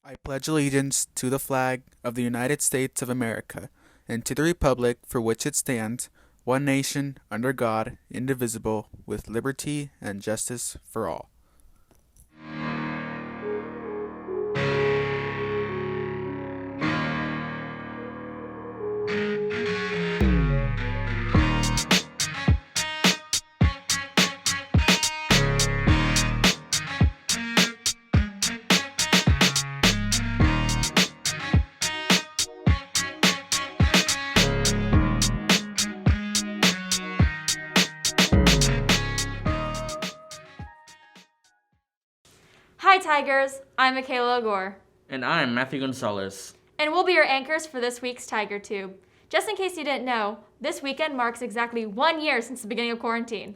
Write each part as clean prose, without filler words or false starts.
I pledge allegiance to the flag of the United States of America and to the republic for which it stands, one nation, under God, indivisible, with liberty and justice for all. Hi Tigers, I'm Michaela Gore. And I'm Matthew Gonzalez. And we'll be your anchors for this week's Tiger Tube. Just in case you didn't know, this weekend marks exactly 1 year since the beginning of quarantine.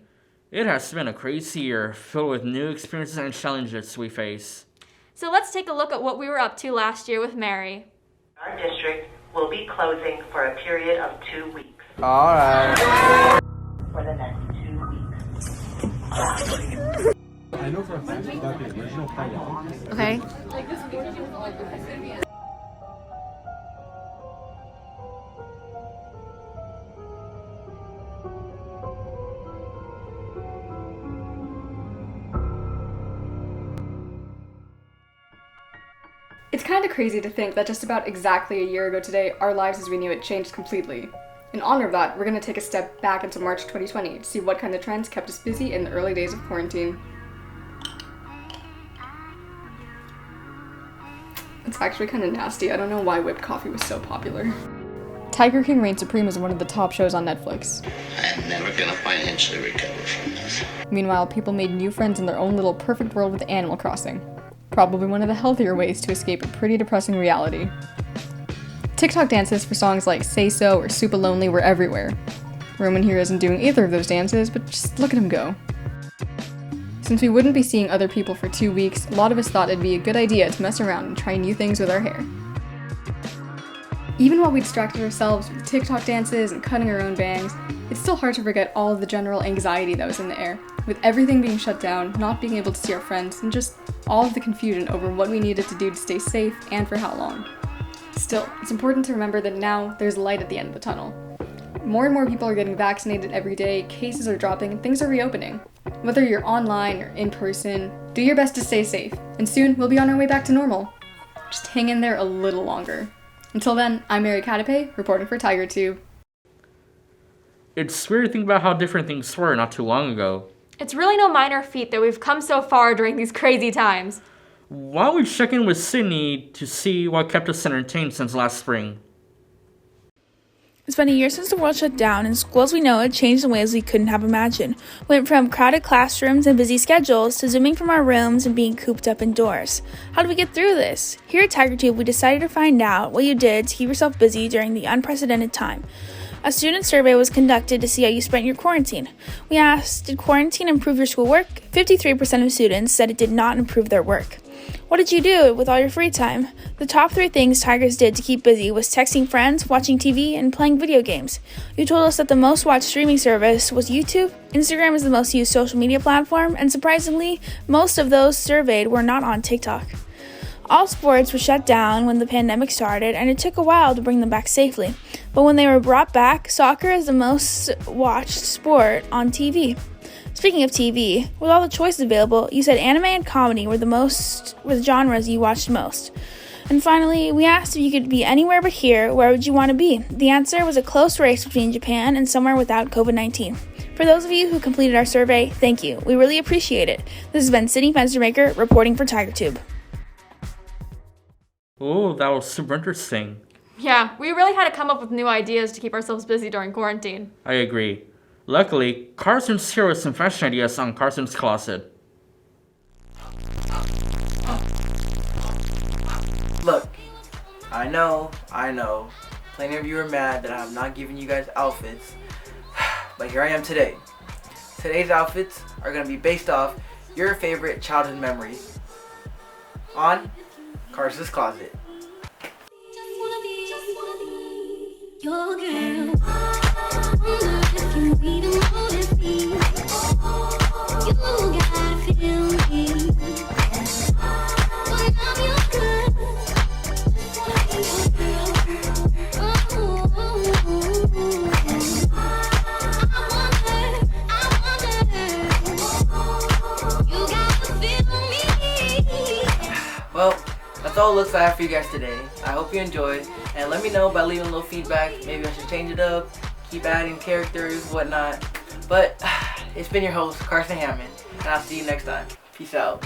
It has been a crazy year, filled with new experiences and challenges we face. So let's take a look at what we were up to last year with Mary. Our district will be closing for a period of 2 weeks. All right. For the next 2 weeks. I know for a fact about the original pineapple. Okay. It's kind of crazy to think that just about exactly a year ago today, our lives as we knew it changed completely. In honor of that, we're going to take a step back into March 2020 to see what kind of trends kept us busy in the early days of quarantine. It's actually kind of nasty. I don't know why whipped coffee was so popular. Tiger King reigns supreme as one of the top shows on Netflix. I'm never gonna financially recover from this. Meanwhile, people made new friends in their own little perfect world with Animal Crossing. Probably one of the healthier ways to escape a pretty depressing reality. TikTok dances for songs like Say So or Super Lonely were everywhere. Roman here isn't doing either of those dances, but just look at him go. Since we wouldn't be seeing other people for 2 weeks, a lot of us thought it'd be a good idea to mess around and try new things with our hair. Even while we distracted ourselves with TikTok dances and cutting our own bangs, it's still hard to forget all of the general anxiety that was in the air, with everything being shut down, not being able to see our friends, and just all of the confusion over what we needed to do to stay safe and for how long. Still, it's important to remember that now there's light at the end of the tunnel. More and more people are getting vaccinated every day, cases are dropping, and things are reopening. Whether you're online or in person, do your best to stay safe, and soon we'll be on our way back to normal. Just hang in there a little longer. Until then, I'm Mary Catape, reporting for TigerTube. It's weird to think about how different things were not too long ago. It's really no minor feat that we've come so far during these crazy times. Why don't we check in with Sydney to see what kept us entertained since last spring? It's been a year since the world shut down, and school as we know it changed in ways we couldn't have imagined. We went from crowded classrooms and busy schedules to zooming from our rooms and being cooped up indoors. How did we get through this? Here at TigerTube, we decided to find out what you did to keep yourself busy during the unprecedented time. A student survey was conducted to see how you spent your quarantine. We asked, did quarantine improve your schoolwork? 53% of students said it did not improve their work. What did you do with all your free time? The top 3 things Tigers did to keep busy was texting friends, watching TV, and playing video games. You told us that the most watched streaming service was YouTube. Instagram is the most used social media platform, and surprisingly, most of those surveyed were not on TikTok. All sports were shut down when the pandemic started, and it took a while to bring them back safely. But when they were brought back, soccer is the most watched sport on TV. Speaking of TV, with all the choices available, you said anime and comedy were the genres you watched most. And finally, we asked if you could be anywhere but here, where would you want to be? The answer was a close race between Japan and somewhere without COVID-19. For those of you who completed our survey, thank you. We really appreciate it. This has been Sydney Fenstermaker reporting for TigerTube. Oh, that was super interesting. Yeah, we really had to come up with new ideas to keep ourselves busy during quarantine. I agree. Luckily, Carson's here with some fashion ideas on Carson's Closet. Look, I know, plenty of you are mad that I'm not giving you guys outfits, but here I am today. Today's outfits are going to be based off your favorite childhood memories on Carson's Closet. Your girl. If you even notice me, you gotta feel me. When I'm your girl. That's all it looks like I have for you guys today. I hope you enjoyed, and let me know by leaving a little feedback. Maybe I should change it up, keep adding characters, whatnot. But it's been your host, Carson Hammond, and I'll see you next time. Peace out.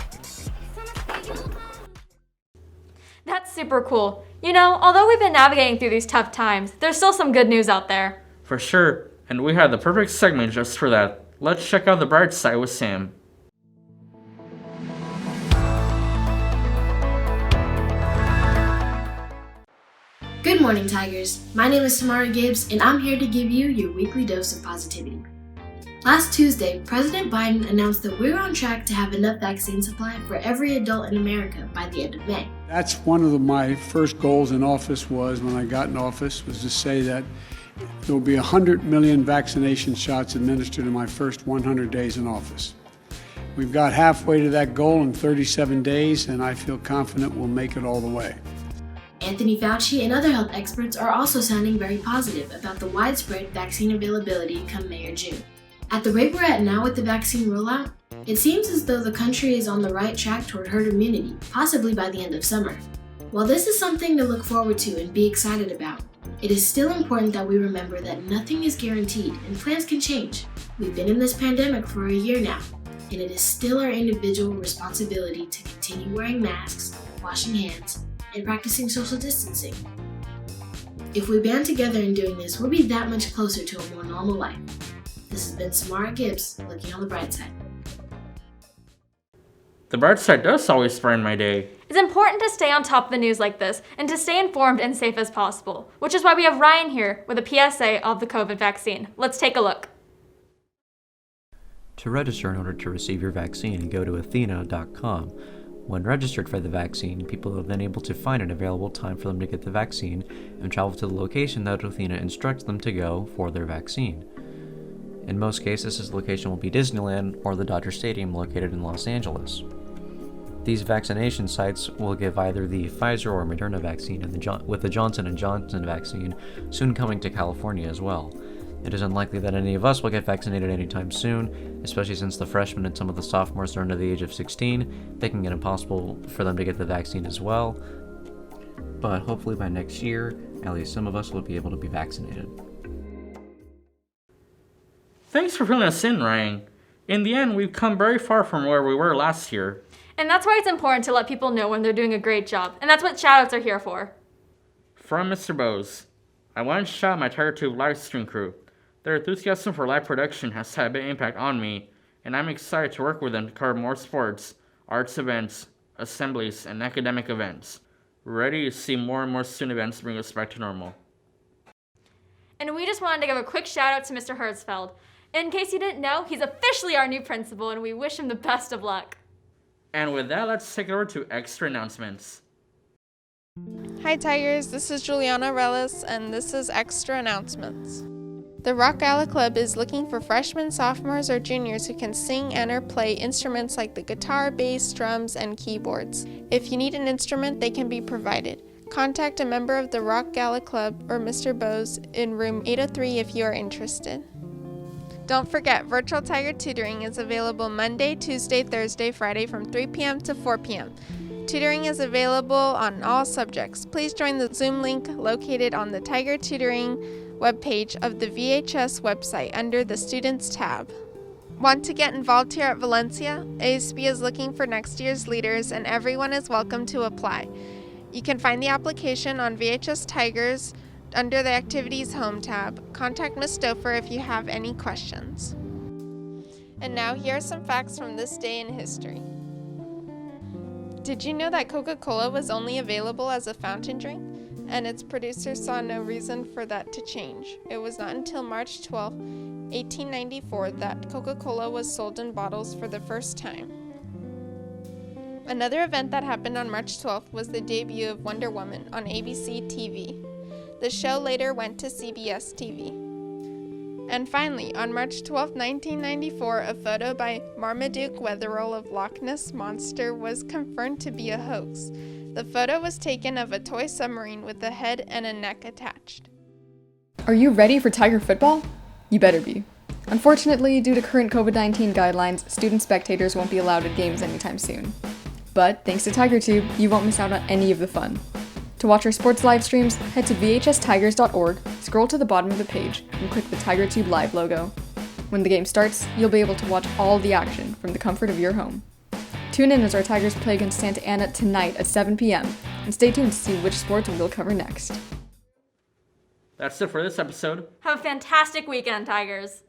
That's super cool. You know, although we've been navigating through these tough times, there's still some good news out there. For sure, and we had the perfect segment just for that. Let's check out the bright side with Sam. Good morning, Tigers. My name is Samara Gibbs, and I'm here to give you your weekly dose of positivity. Last Tuesday, President Biden announced that we're on track to have enough vaccine supply for every adult in America by the end of May. That's one of my first goals in office when I got in office, was to say that there will be 100 million vaccination shots administered in my first 100 days in office. We've got halfway to that goal in 37 days, and I feel confident we'll make it all the way. Anthony Fauci and other health experts are also sounding very positive about the widespread vaccine availability come May or June. At the rate we're at now with the vaccine rollout, it seems as though the country is on the right track toward herd immunity, possibly by the end of summer. While this is something to look forward to and be excited about, it is still important that we remember that nothing is guaranteed and plans can change. We've been in this pandemic for a year now, and it is still our individual responsibility to continue wearing masks, washing hands, and practicing social distancing. If we band together in doing this, we'll be that much closer to a more normal life. This has been Samara Gibbs, looking on the bright side. The bright side does always brighten my day. It's important to stay on top of the news like this and to stay informed and safe as possible, which is why we have Ryan here with a PSA of the COVID vaccine. Let's take a look. To register in order to receive your vaccine, go to athena.com. When registered for the vaccine, people are then able to find an available time for them to get the vaccine and travel to the location that Athena instructs them to go for their vaccine. In most cases, this location will be Disneyland or the Dodger Stadium located in Los Angeles. These vaccination sites will give either the Pfizer or Moderna vaccine with the Johnson & Johnson vaccine soon coming to California as well. It is unlikely that any of us will get vaccinated anytime soon, especially since the freshmen and some of the sophomores are under the age of 16, making it impossible for them to get the vaccine as well. But hopefully by next year, at least some of us will be able to be vaccinated. Thanks for filling us in, Ryan. In the end, we've come very far from where we were last year. And that's why it's important to let people know when they're doing a great job, and that's what shoutouts are here for. From Mr. Bose, I want to shout out my TigerTube live stream crew. Their enthusiasm for live production has had a big impact on me, and I'm excited to work with them to cover more sports, arts events, assemblies, and academic events. We're ready to see more and more student events bring us back to normal. And we just wanted to give a quick shout out to Mr. Hertzfeld. In case you didn't know, he's officially our new principal, and we wish him the best of luck. And with that, let's take it over to extra announcements. Hi Tigers, this is Juliana Relis, and this is Extra Announcements. The Rock Gala Club is looking for freshmen, sophomores, or juniors who can sing and or play instruments like the guitar, bass, drums, and keyboards. If you need an instrument, they can be provided. Contact a member of the Rock Gala Club or Mr. Bose in room 803 if you are interested. Don't forget, virtual Tiger tutoring is available Monday, Tuesday, Thursday, Friday from 3 p.m. to 4 p.m. Tutoring is available on all subjects. Please join the Zoom link located on the Tiger Tutoring webpage of the VHS website under the Students tab. Want to get involved here at Valencia? ASB is looking for next year's leaders and everyone is welcome to apply. You can find the application on VHS Tigers under the Activities Home tab. Contact Ms. Stouffer if you have any questions. And now here are some facts from this day in history. Did you know that Coca-Cola was only available as a fountain drink? And its producers saw no reason for that to change. It was not until March 12, 1894 that Coca-Cola was sold in bottles for the first time. Another event that happened on March 12th was the debut of Wonder Woman on ABC TV. The show later went to CBS TV. And finally, on March 12, 1994, a photo by Marmaduke Wetherell of Loch Ness Monster was confirmed to be a hoax. The photo was taken of a toy submarine with a head and a neck attached. Are you ready for Tiger football? You better be. Unfortunately, due to current COVID-19 guidelines, student spectators won't be allowed at games anytime soon. But thanks to TigerTube, you won't miss out on any of the fun. To watch our sports live streams, head to vhstigers.org, scroll to the bottom of the page, and click the TigerTube Live logo. When the game starts, you'll be able to watch all the action from the comfort of your home. Tune in as our Tigers play against Santa Ana tonight at 7 p.m., and stay tuned to see which sports we'll cover next. That's it for this episode. Have a fantastic weekend, Tigers.